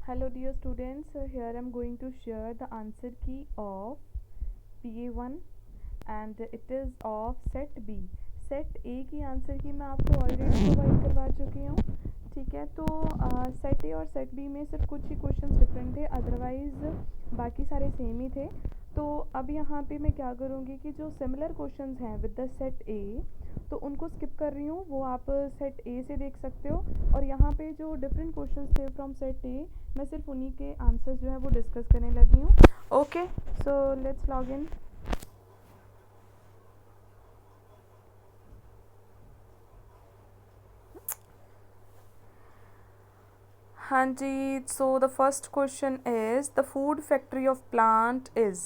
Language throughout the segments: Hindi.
Hello dear students, here I am going to share the answer key of PA1 and it is of set B. Set ए की आंसर की मैं आपको ऑलरेडी प्रोवाइड करवा चुकी हूँ. ठीक है, तो सेट ए और सेट बी में सिर्फ कुछ ही क्वेश्चंस डिफरेंट थे, अदरवाइज बाकी सारे सेम ही थे. तो अब यहाँ पे मैं क्या करूँगी कि जो सिमिलर क्वेश्चंस हैं विद द सेट ए, तो उनको स्किप कर रही हूँ, वो आप सेट ए से देख सकते हो. और यहाँ पे जो डिफरेंट क्वेश्चंस थे फ्रॉम सेट ए, मैं सिर्फ उन्हीं के आंसर्स जो है वो डिस्कस करने लगी हूँ. Okay, so let's log in. हाँ जी, so the first question is the food factory of plant is.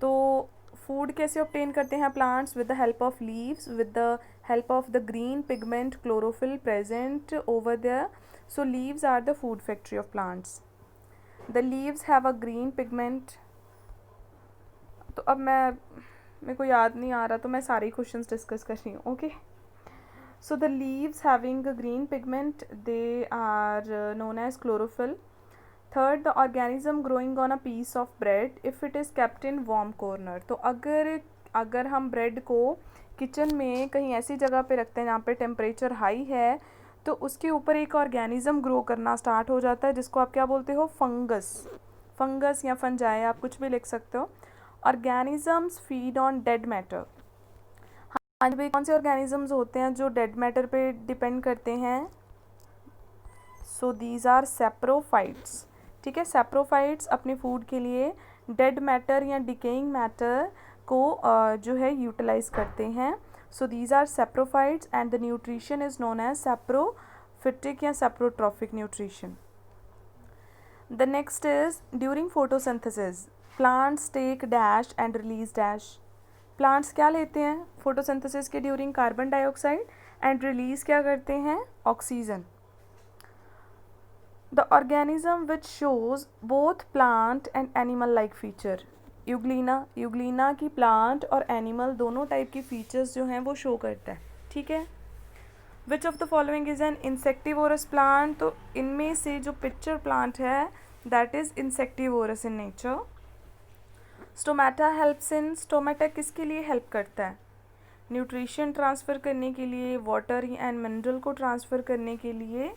तो फूड कैसे ऑब्टेन करते हैं plants? With the help of leaves, with the help of the green pigment chlorophyll present over there. So leaves are the food factory of plants. The leaves have a green pigment. तो अब मेरे को याद नहीं आ रहा, तो मैं सारे क्वेश्चंस डिस्कस कर रही हूँ. Okay, so the leaves having a green pigment, they are known as chlorophyll. Third, the organism growing on a piece of bread if it is kept in warm corner. तो अगर हम ब्रेड को किचन में कहीं ऐसी जगह पे रखते हैं जहाँ पे टेम्परेचर हाई है, तो उसके ऊपर एक ऑर्गेनिज्म ग्रो करना स्टार्ट हो जाता है, जिसको आप क्या बोलते हो? फंगस या फंजाई, आप कुछ भी लिख सकते हो. Organisms feed on dead matter. हाँ भाई, कौन से ऑर्गेनिजम्स होते हैं जो डेड मैटर पे डिपेंड करते हैं? So these are saprophytes. ठीक है, सैप्रोफाइट्स अपने फूड के लिए डेड मैटर या डिकेइंग मैटर को जो है यूटिलाइज करते हैं. So these are saprophytes and the nutrition is known as saprophytic या saprotrophic nutrition. The next is during photosynthesis plants take dash and release dash. Plants क्या लेते हैं फोटोसिंथेसिस के during? Carbon dioxide, and release क्या करते हैं? Oxygen. The organism which shows both plant and animal like feature. Euglena की प्लांट और एनिमल दोनों टाइप की फीचर्स जो हैं वो शो करता है. ठीक है. Which of the following is an insectivorous plant. तो इनमें से जो पिक्चर प्लांट है that is insectivorous in nature. Stomata helps in. Stomata किसके लिए हेल्प करता है? न्यूट्रिशन ट्रांसफ़र करने के लिए, वाटर एंड मिनरल को ट्रांसफ़र करने के लिए,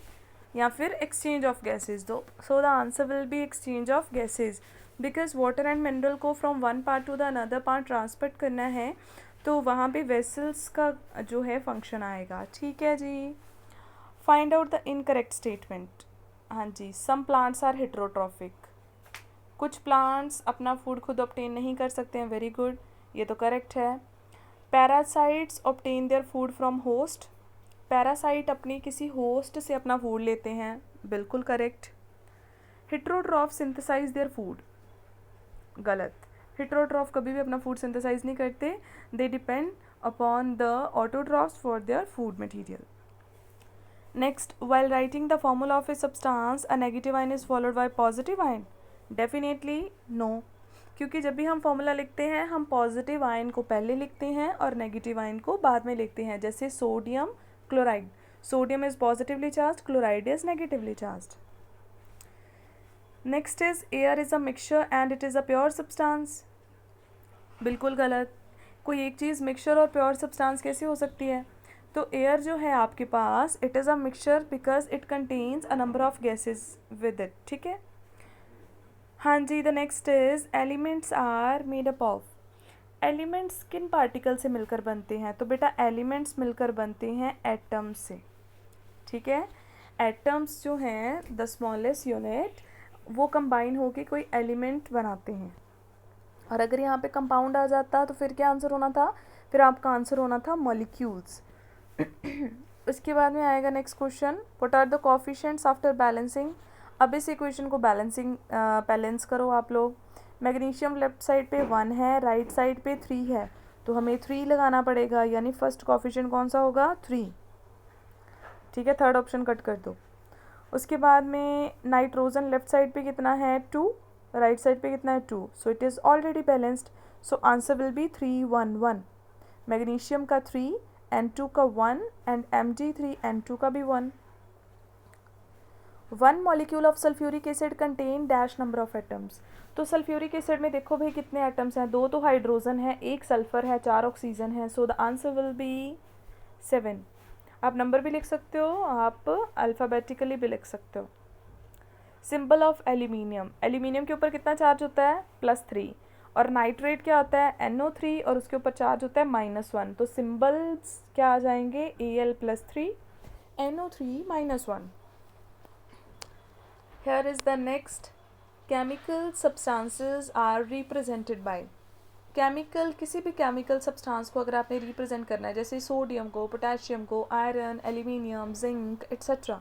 या फिर एक्सचेंज ऑफ गैसेज. दो so the answer will be exchange of gases, because water and mineral को from one part to the another part transport करना है, तो वहाँ पे वेसल्स का जो है फंक्शन आएगा. ठीक है जी. Find out the incorrect statement. हाँ जी, सम प्लांट्स आर हेट्रोट्रॉफिक. कुछ प्लांट्स अपना फूड खुद ऑब्टेन नहीं कर सकते हैं. वेरी गुड, ये तो करेक्ट है. Parasites obtain their food from host. Parasite अपनी किसी होस्ट से अपना फूड लेते हैं. बिल्कुल correct. Heterotroph synthesise their food. गलत. हेट्रोट्रॉफ कभी भी अपना फूड सिंथेसाइज नहीं करते. They depend upon the autotrophs for their food material. Next, while writing the formula of a substance, a negative ion is followed by positive ion. Definitely no, क्योंकि जब भी हम फॉर्मूला लिखते हैं हम पॉजिटिव आयन को पहले लिखते हैं और नेगेटिव आयन को बाद में लिखते हैं. जैसे sodium chloride, sodium is positively charge, chloride is negatively charge. Next is air is a mixture and it is a pure substance. बिल्कुल गलत. कोई एक चीज़ मिक्सचर और प्योर सब्सटेंस कैसे हो सकती है? तो एयर जो है आपके पास, it is a mixture because it contains a number of gases with it. ठीक है. हाँ जी, the next is elements are made up of. Elements किन पार्टिकल से मिलकर बनते हैं? तो बेटा एलिमेंट्स मिलकर बनते हैं एटम्स से. ठीक है. एटम्स जो हैं द स्मॉलेस्ट यूनिट, वो कंबाइन होके कोई एलिमेंट बनाते हैं. और अगर यहाँ पे कंपाउंड आ जाता तो फिर क्या आंसर होना था? फिर आपका आंसर होना था मॉलिक्यूल्स. उसके बाद में आएगा next question, what are the coefficients after balancing. अब इस इक्वेशन को बैलेंस करो आप लोग. मैग्नीशियम लेफ्ट साइड पे 1 है, राइट साइड पे 3 है, तो हमें 3 लगाना पड़ेगा, यानी फर्स्ट कोएफिशिएंट कौन सा होगा? 3. ठीक है, थर्ड ऑप्शन कट कर दो. उसके बाद में नाइट्रोजन लेफ्ट साइड पे कितना है? 2. राइट साइड पे कितना है? 2. So it is already balanced. So answer will B 3 1 1. Magnesium का 3, N2 का 1 एंड Mg3 N2 का भी 1. One molecule of sulphuric acid contain dash number of atoms. तो सल्फ्यूरिक एसिड में देखो भाई कितने एटम्स हैं, 2 तो हाइड्रोजन है, 1 सल्फर है, 4 ऑक्सीजन है, सो द आंसर विल बी 7। आप नंबर भी लिख सकते हो, आप अल्फ़ाबेटिकली भी लिख सकते हो। सिंबल ऑफ एल्यूमिनियम, एल्यूमिनियम के ऊपर कितना चार्ज होता है +3, और नाइट्रेट क्या होता है NO3 और उसके ऊपर चार्ज होता है -1, तो सिंबल्स क्या आ जाएंगे Al+3 NO3 -1। Here is the next, chemical substances are represented by। Chemical, किसी भी केमिकल सब्सटेंस को अगर आपने रिप्रेजेंट करना है, जैसे सोडियम को, पोटेशियम को, आयरन, एल्यूमिनियम, जिंक एक्सेट्रा,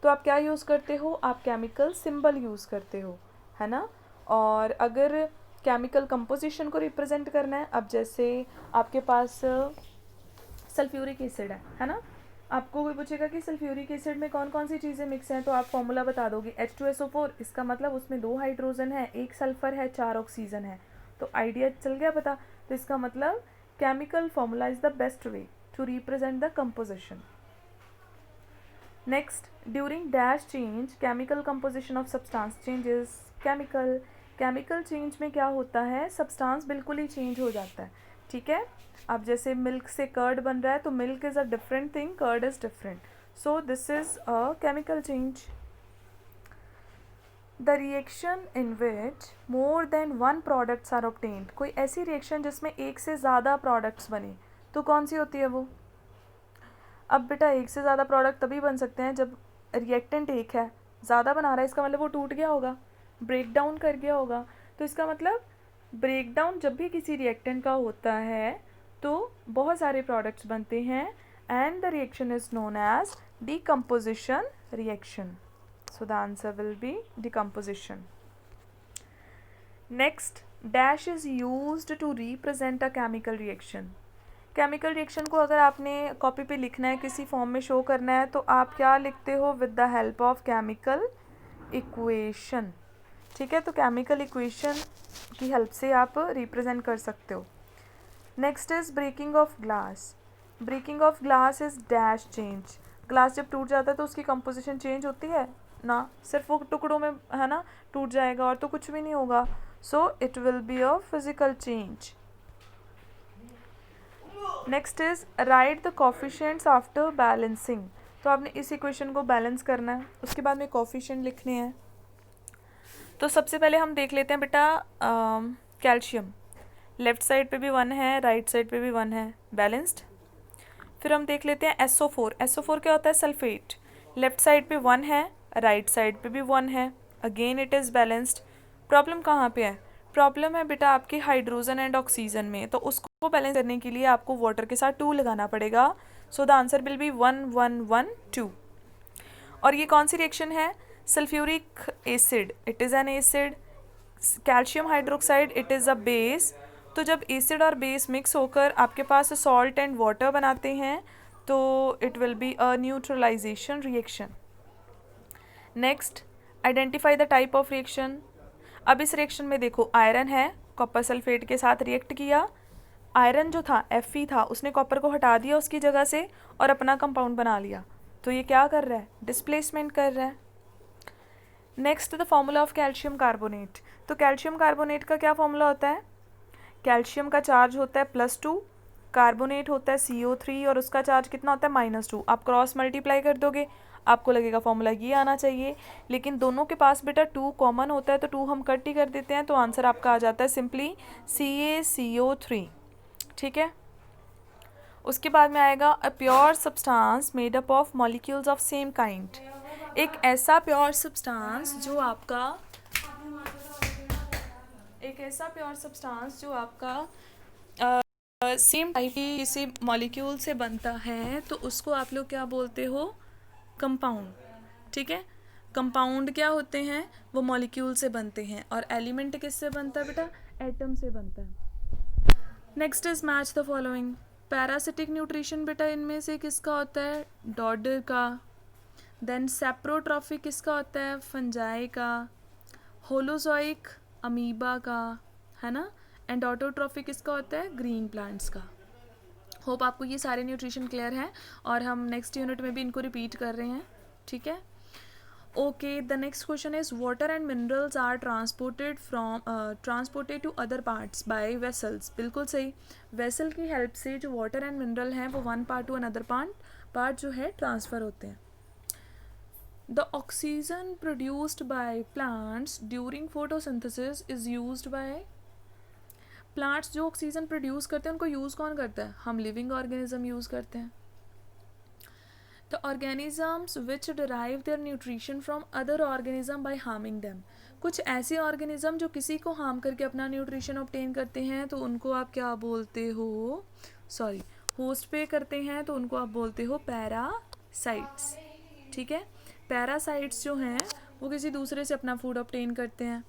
तो आप क्या यूज़ करते हो, आप केमिकल सिंबल यूज़ करते हो, है ना। और अगर केमिकल कंपोजिशन को रिप्रेजेंट करना है, अब जैसे आपके पास सल्फ्यूरिक एसिड है ना, आपको कोई पूछेगा कि सल्फ्यूरिक एसिड में कौन कौन सी चीज़ें मिक्स हैं, तो आप फॉर्मूला बता दोगे H2SO4, इसका मतलब उसमें 2 हाइड्रोजन है, 1 सल्फर है, 4 ऑक्सीजन है, तो आइडिया चल गया पता। तो इसका मतलब chemical formula is the best way to represent the composition. Next, during dash change chemical composition of substance changes. Chemical change में क्या होता है, सब्सटेंस बिल्कुल ही चेंज हो जाता है, ठीक है। अब जैसे मिल्क से कर्ड बन रहा है, तो milk is a different thing, curd is different, so this is a chemical change. The reaction in which more than 1 products are obtained, कोई ऐसी रिएक्शन जिसमें एक से ज़्यादा प्रोडक्ट्स बने, तो कौन सी होती है वो। अब बेटा एक से ज़्यादा प्रोडक्ट तभी बन सकते हैं जब रिएक्टेंट एक है, ज़्यादा बना रहा है, इसका मतलब वो टूट गया होगा, ब्रेक डाउन कर गया होगा। तो इसका मतलब ब्रेक डाउन जब भी किसी रिएक्टेंट का होता है तो बहुत सारे प्रोडक्ट्स बनते हैं, and the reaction is known as decomposition reaction, so the answer will be decomposition. Next, dash is used to represent a chemical reaction। Chemical reaction को अगर आपने कॉपी पे लिखना है, किसी फॉर्म में शो करना है, तो आप क्या लिखते हो, with the help of chemical equation, ठीक है। तो केमिकल इक्वेशन की हेल्प से आप रिप्रेजेंट कर सकते हो। Next is breaking of glass. Breaking of glass is dash change. Glass जब टूट जाता है तो उसकी कंपोजिशन चेंज होती है ना, सिर्फ वो टुकड़ों में है ना टूट जाएगा और तो कुछ भी नहीं होगा, so it will be a physical change. Next is right the coefficients after balancing. तो आपने इस इक्वेशन को बैलेंस करना है, उसके बाद में कोफिशिएंट लिखने हैं। तो सबसे पहले हम देख लेते हैं बेटा कैल्शियम, लेफ्ट साइड पे भी 1 है, राइट साइड पे भी 1 है, बैलेंस्ड। फिर हम देख लेते हैं SO4। SO4 क्या होता है, सल्फेट, लेफ्ट साइड पे 1 है, राइट साइड पे भी 1 है, again it is balanced. Problem कहाँ पे है, प्रॉब्लम है बेटा आपके हाइड्रोजन एंड ऑक्सीजन में, तो उसको बैलेंस करने के लिए आपको वाटर के साथ 2 लगाना पड़ेगा, सो द आंसर विल बी 1 1 1 2। और ये कौन सी रिएक्शन है, sulphuric acid, it is an acid, calcium hydroxide it is a base. तो जब एसिड और बेस मिक्स होकर आपके पास सॉल्ट एंड वाटर बनाते हैं, तो it will be a neutralisation reaction. Next, identify the type of reaction. अब इस रिएक्शन में देखो आयरन है, कॉपर सल्फेट के साथ रिएक्ट किया, आयरन जो था Fe था, उसने कॉपर को हटा दिया उसकी जगह से और अपना कंपाउंड बना लिया, तो ये क्या कर रहा है, डिस्प्लेसमेंट कर रहा है। Next, the formula of calcium carbonate. तो कैल्शियम कार्बोनेट का क्या फॉर्मूला होता है, कैल्शियम का चार्ज होता है +2, कार्बोनेट होता है CO3 और उसका चार्ज कितना होता है -2। आप क्रॉस मल्टीप्लाई कर दोगे, आपको लगेगा फॉर्मूला ये आना चाहिए, लेकिन दोनों के पास बेटा 2 कॉमन होता है, तो 2 हम कट ही कर देते हैं, तो आंसर आपका आ जाता है सिंपली CaCO3, ठीक है। उसके बाद में आएगा अ pure substance made up of molecules of same kind. एक ऐसा प्योर सब्सटेंस जो आपका सेम टाइप की किसी मॉलिक्यूल से बनता है, तो उसको आप लोग क्या बोलते हो, कंपाउंड, ठीक है। कंपाउंड क्या होते हैं, वो मॉलिक्यूल से बनते हैं, और एलिमेंट किससे बनता है बेटा, एटम से बनता है। Next is match the following. Parasitic nutrition बेटा इनमें से किसका होता है, डॉडर का। देन सेप्रोट्रॉफिक किसका होता है, फंजाई का। होलोजोइक अमीबा का, है ना। एंड ऑटोट्रॉफिक किसका होता है, ग्रीन प्लांट्स का। होप आपको ये सारे न्यूट्रिशन क्लियर हैं, और हम नेक्स्ट यूनिट में भी इनको रिपीट कर रहे हैं, ठीक है। Okay, the next question is water and minerals are transported to other parts by vessels. बिल्कुल सही. Vessel की help से जो water and mineral हैं वो one part to another part जो है transfer होते हैं. The oxygen produced by plants during photosynthesis is used by plants. जो ऑक्सीजन प्रोड्यूस करते हैं उनको यूज़ कौन करता है? हम लिविंग ऑर्गेनिज्म यूज़ करते हैं. The organisms which derive their nutrition from other organism by harming them. कुछ ऐसे ऑर्गेनिज्म जो किसी को हार्म करके अपना न्यूट्रिशन ऑब्टेन करते हैं तो उनको आप क्या बोलते हो? सॉरी, होस्ट पे करते हैं तो उनको आप बोलते हो पैरासाइट्स. ठीक है, पैरासाइट्स जो हैं वो किसी दूसरे से अपना फूड ऑब्टेन करते हैं.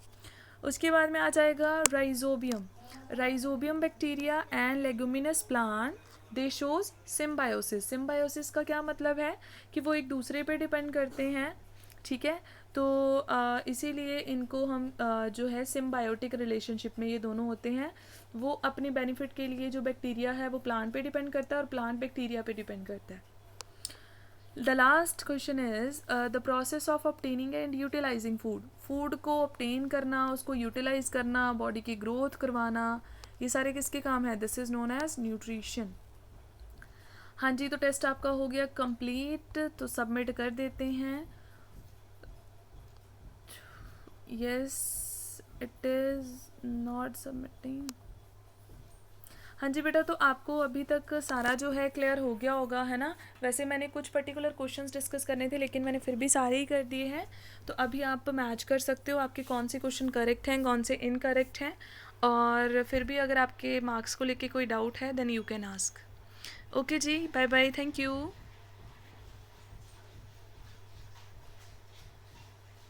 उसके बाद में आ जाएगा rhizobium. Rhizobium bacteria and leguminous plant they shows symbiosis. Symbiosis का क्या मतलब है कि वो एक दूसरे पे डिपेंड करते हैं. ठीक है, तो इसीलिए इनको हम जो है सिम्बायोटिक रिलेशनशिप में ये दोनों होते हैं. वो अपने बेनिफिट के लिए जो बैक्टीरिया है वो प्लांट पे डिपेंड करता है और प्लांट बैक्टीरिया पे डिपेंड करता है. The last question is the process of obtaining and utilising food. Food को ऑब्टेन करना, उसको यूटिलाइज करना, बॉडी की ग्रोथ करवाना, ये सारे किसके काम है? This is known as nutrition. हाँ जी, तो टेस्ट आपका हो गया कंप्लीट, तो सबमिट कर देते हैं. Yes, it is not submitting. हाँ जी बेटा, तो आपको अभी तक सारा जो है क्लियर हो गया होगा, है ना? वैसे मैंने कुछ पर्टिकुलर क्वेश्चंस डिस्कस करने थे लेकिन मैंने फिर भी सारे ही कर दिए हैं. तो अभी आप मैच कर सकते हो आपके कौन से क्वेश्चन करेक्ट हैं, कौन से इनकरेक्ट हैं. और फिर भी अगर आपके मार्क्स को लेके कोई डाउट है then you can ask. Okay जी, बाय बाय, थैंक यू.